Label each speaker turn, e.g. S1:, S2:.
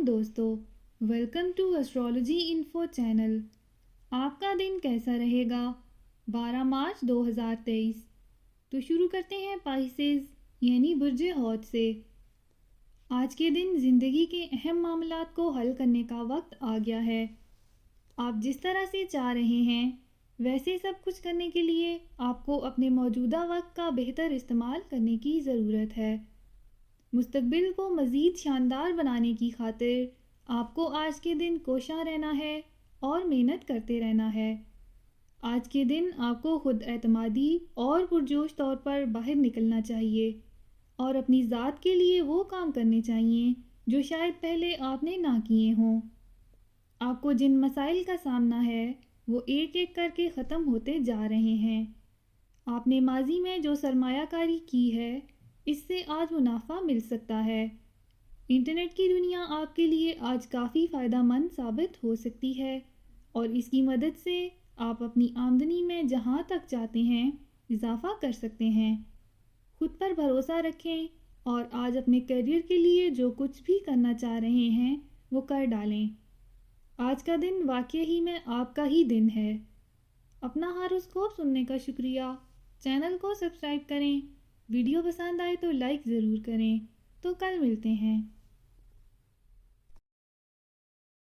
S1: Morning दोस्तों, welcome to astrology info channel. आपका दिन कैसा रहेगा? 12 मार्च 2023। तो शुरू करते हैं पाइसेस यानी बुर्ज हौत से। आज के दिन ज़िंदगी के अहम मामलात को हल करने का वक्त आ गया है। आप जिस तरह से चाह रहे हैं वैसे सब कुछ करने के लिए आपको अपने मौजूदा वक्त का बेहतर इस्तेमाल करने की ज़रूरत है। मुस्तकबिल को मज़ीद शानदार बनाने की खातिर आपको आज के दिन कोशां रहना है और मेहनत करते रहना है। आज के दिन आपको खुद एतमादी और पुरजोश तौर पर बाहर निकलना चाहिए और अपनी ज़ात के लिए वो काम करने चाहिए जो शायद पहले आपने ना किए हों। आपको जिन मसाइल का सामना है वो एक एक करके ख़त्म होते जा रहे हैं। आपने माजी में जो सरमायाकारी की है इससे आज मुनाफा मिल सकता है। इंटरनेट की दुनिया आपके लिए आज काफ़ी फ़ायदेमंद साबित हो सकती है और इसकी मदद से आप अपनी आमदनी में जहां तक चाहते हैं इजाफ़ा कर सकते हैं। खुद पर भरोसा रखें और आज अपने करियर के लिए जो कुछ भी करना चाह रहे हैं वो कर डालें। आज का दिन वाकई ही में आपका ही दिन है। अपना हॉरोस्कोप सुनने का शुक्रिया। चैनल को सब्सक्राइब करें। वीडियो पसंद आए तो लाइक ज़रूर करें। तो कल मिलते हैं।